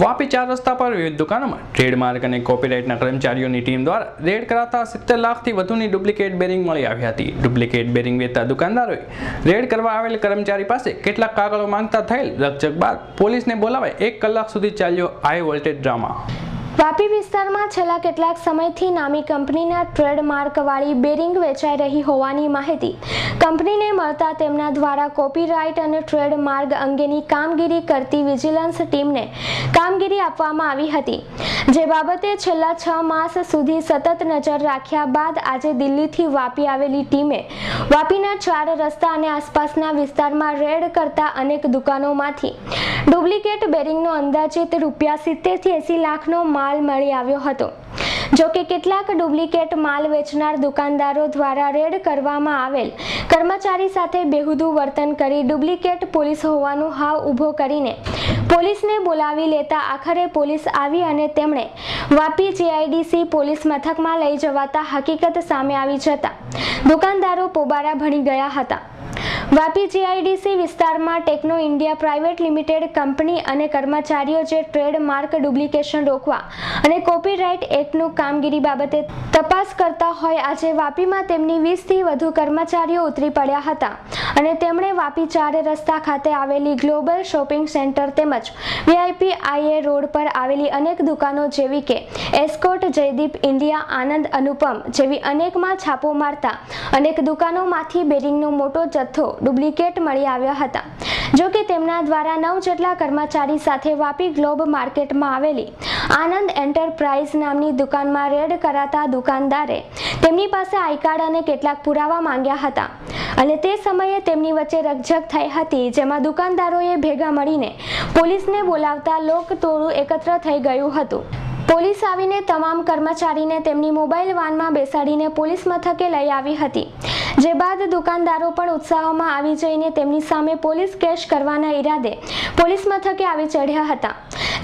વાપી 4 રસ્તા પર વિવિધ દુકાનોમાં ટ્રેડમાર્ક અને કોપીરાઇટના કર્મચારીઓની ટીમ દ્વારા રેડ કરાતા 70 લાખથી વધુની ડુપ્લિકેટ બેરિંગ મળી આવી હતી। ડુપ્લિકેટ બેરિંગ વેચતા દુકાનદારોએ રેડ કરવા આવેલ કર્મચારી પાસે કેટલાક કાગળો માંગતા થયેલ રકઝક બાદ પોલીસને બોલાવાઈ 1 કલાક સુધી ચાલ્યો હાઈ વોલ્ટેજ ડ્રામા। વાપી વિસ્તારમાં છેલ્લા કેટલાક સમયથી નામી કંપનીના ટ્રેડમાર્કવાળી બેરિંગ વેચાઈ રહી હોવાની માહિતી કંપનીને મળતા તેમના દ્વારા કોપીરાઇટ અને ટ્રેડમાર્ક અંગેની કામગીરી કરતી વિજિલન્સ ટીમને કામગીરી આપવામાં આવી હતી, જે બાબતે છેલ્લા 6 માસ સુધી સતત નજર રાખ્યા બાદ આજે દિલ્હીથી વાપી આવેલી ટીમે વાપીના 4 રસ્તા અને આસપાસના વિસ્તારમાં રેડ કરતા અનેક દુકાનોમાંથી ડુપ્લિકેટ બેરિંગનો અંદાજિત ₹70 થી 80 લાખનો માલ મળી આવ્યો હતો। જો કે કેટલાક ડુપ્લિકેટ માલ વેચનાર દુકાનદારો દ્વારા રેડ કરવામાં આવેલ કર્મચારી સાથે બેહુદું વર્તન કરી ડુપ્લિકેટ પોલીસ હોવાનું હાવ ઊભો કરીને પોલીસને બોલાવી લેતા આખરે પોલીસ આવી અને તેમણે વાપી જીઆઈડીસી પોલીસ મથકમાં લઈ જવાતા હકીકત સામે આવી જતા દુકાનદારો પોબારા ભણી ગયા હતા। વાપી જીઆઈડીસી વિસ્તારમાં techno India private limited company અને કર્મચારીઓ જે ટ્રેડમાર્ક ડુપ્લિકેશન રોકવા અને કોપીરાઇટ એક્ટનું કામગીરી બાબતે તપાસ કરતા હોય આજે વાપીમાં તેમની 20 થી વધુ કર્મચારીઓ ઉતરી પડ્યા હતા અને તેમણે વાપી 4 રસ્તા ખાતે આવેલી ગ્લોબલ શોપિંગ સેન્ટર તેમજ વીઆઈપી આઈએ રોડ પર આવેલી અનેક દુકાનો જેવી કે એસ્કોટ, જયદીપ, ઇન્ડિયા, આનંદ, અનુપમ જેવી અનેકમાં છાપો મારતા અનેક દુકાનોમાંથી બેરિંગનો મોટો જથ્થો ડુપ્લિકેટ મળી આવ્યા હતા। જો કે તેમના દ્વારા 9 જેટલા કર્મચારી સાથે વાપી ગ્લોબ માર્કેટમાં આવેલી આનંદ એન્ટરપ્રાઇઝ નામની દુકાનમાં રેડ કરાતા દુકાનદારે તેમની પાસે આઈ કાર્ડ અને કેટલાક પુરાવા માંગ્યા હતા અને તે સમયે તેમની વચ્ચે રકઝક થઈ હતી, જેમાં દુકાનદારોએ ભેગા મળીને પોલીસને બોલાવતા લોકટોળું એકત્ર થઈ ગયું હતું। પોલીસ આવીને તમામ કર્મચારીને તેમની મોબાઈલ વાનમાં બેસાડીને પોલીસ મથકે લઈ આવી હતી, જે બાદ દુકાનદારો પણ ઉત્સાહમાં આવી જઈને તેમની સામે પોલીસ કેસ કરવાના ઈરાદે પોલીસ મથકે આવી ચડ્યા હતા,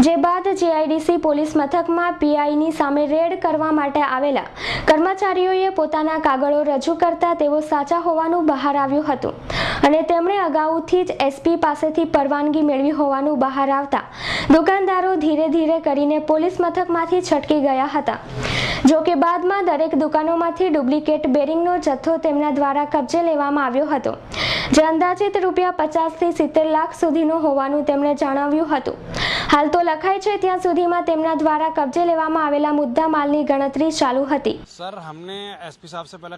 જે બાદ જીઆઈડીસી પોલીસ મથકમાં પીઆઈની સામે રેડ કરવા માટે આવેલા કર્મચારીઓએ પોતાના કાગળો રજૂ કરતા તેઓ સાચા હોવાનું બહાર આવ્યું હતું અને તેમણે અગાઉથી જ એસપી પાસેથી પરવાનગી મેળવી હોવાનું બહાર આવતા દુકાનદારો ધીરે ધીરે કરીને પોલીસ મથકમાંથી છટકી ગયા હતા। જો કે બાદમાં દરેક દુકાનોમાંથી ડુપ્લિકેટ બેરિંગનો જથ્થો તેમના દ્વારા કબજે લેવામાં આવ્યો હતો, જે અંદાજિત ₹50 થી 70 લાખ સુધીનો હોવાનું તેમણે જણાવ્યું હતું। હાલ તો લખાય છે ત્યાં સુધીમાં તેમના દ્વારા કબજે લેવામાં આવેલા મુદ્દા માલની ગણતરી ચાલુ હતી। सर हमने एसपी साहब से पहले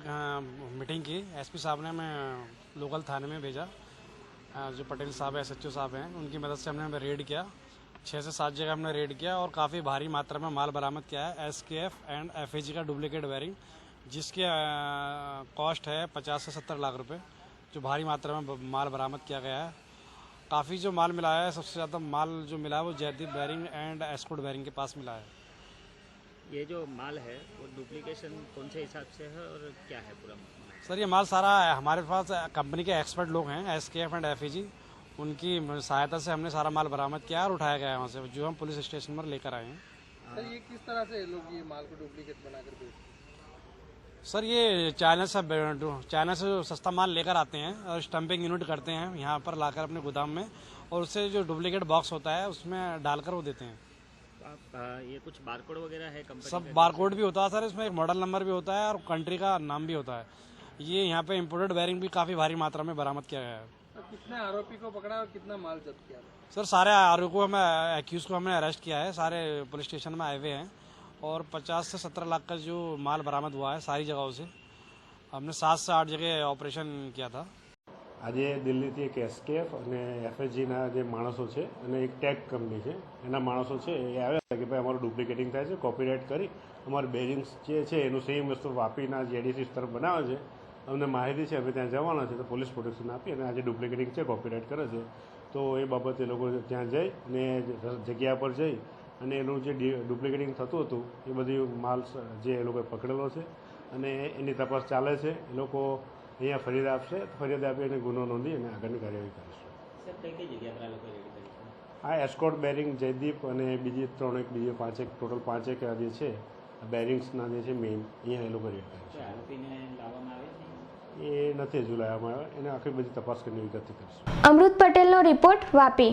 मीटिंग की। एसपी साहब ने हमें लोकल थाने में भेजा। जो पटेल साहब है, एसएचओ साहब हैं, उनकी मदद से हमने रेड किया। 6 से 7 जगह हमने रेड किया और काफ़ी भारी मात्रा में माल बरामद किया है। एसकेएफ एंड एफएजी का डुप्लीकेट बेरिंग, जिसकी कॉस्ट है 50 से 70 लाख रुपए, जो भारी मात्रा में माल बरामद किया गया है। काफ़ी जो माल मिला है, सबसे ज़्यादा माल जो मिला है वो Jaideep Bering and Escott Bering के पास मिला है। ये जो माल है वो डुप्लीकेशन कौन से हिसाब से है और क्या है पूरा? सर ये माल सारा हमारे पास कंपनी के एक्सपर्ट लोग हैं, एसकेएफ एंड एफएजी, उनकी सहायता से हमने सारा माल बरामद किया और उठाया गया है वहाँ से, जो हम पुलिस स्टेशन पर लेकर आए हैं। सर ये किस तरह से लोग ये माल को डुप्लीकेट बनाकर बेचते हैं? सर ये चाइना से सस्ता माल लेकर आते हैं और स्टम्पिंग यूनिट करते हैं यहाँ पर लाकर अपने गोदाम में, और उससे जो डुप्लीकेट बॉक्स होता है उसमें डालकर वो देते हैं। ये कुछ बारकोड वगैरह है कंपनी? सब बारकोड भी होता है सर, इसमें एक मॉडल नंबर भी होता है और कंट्री का नाम भी होता है। ये यहाँ पे इम्पोर्टेड बेरिंग भी काफ़ी भारी मात्रा में बरामद किया गया है। कितने आरोपी को पकड़ा और कितना माल जब्त किया? सर सारे आरोपी को हमें एक्यूज को हमने अरेस्ट किया है, सारे पुलिस स्टेशन में आए हुए हैं और 50 से 70 लाख का जो माल बरामद हुआ है सारी जगहों से। हमने 7 से 8 जगह ऑपरेशन किया था। આજે દિલ્હીથી એક એસકેએફ અને એફએસજીના જે માણસો છે અને એક ટેક કંપની છે એના માણસો છે એ આવ્યા હતા કે ભાઈ અમારું ડુપ્લિકેટિંગ થાય છે, કોપીરાઇટ કરી અમારું બેરિંગ્સ જે છે એનું સેમ વસ્તુ વાપીના જીઆઈડીસી તરફ બનાવે છે, અમને માહિતી છે, અમે ત્યાં જવાના છે, તો પોલીસ પ્રોટેક્શન આપી અને આજે ડુપ્લિકેટિંગ છે, કોપીરાઇટ કરે છે, તો એ બાબતે લોકો ત્યાં જઈ અને જગ્યા પર જઈ અને એનું જે ડુપ્લિકેટિંગ થતું હતું એ બધી માલ જે એ લોકોએ પકડેલો છે અને એની તપાસ ચાલે છે। એ લોકો અહીંયા ફરિયાદ આપશે, ફરિયાદ આપી અને ગુનો નોંધી અને આગળની કાર્યવાહી કરીશું। સર કઈ જગ્યા પર આ લોકો રેડ કરી છે? આ એસ્કોટ બેરિંગ, જયદીપ અને બીજી 5 ટોટલ 5 જે છે બેરિંગ્સના જે છે મેઇન અહીંયા એ લોકો રેડ કરે છે। આરોપીને લાવવામાં આવે છે? એ નથી હજુ લાવવામાં આવ્યા, એને આખી બધી તપાસ કરીને વિગતથી કરીશું। અમૃત પટેલનો રિપોર્ટ, વાપી।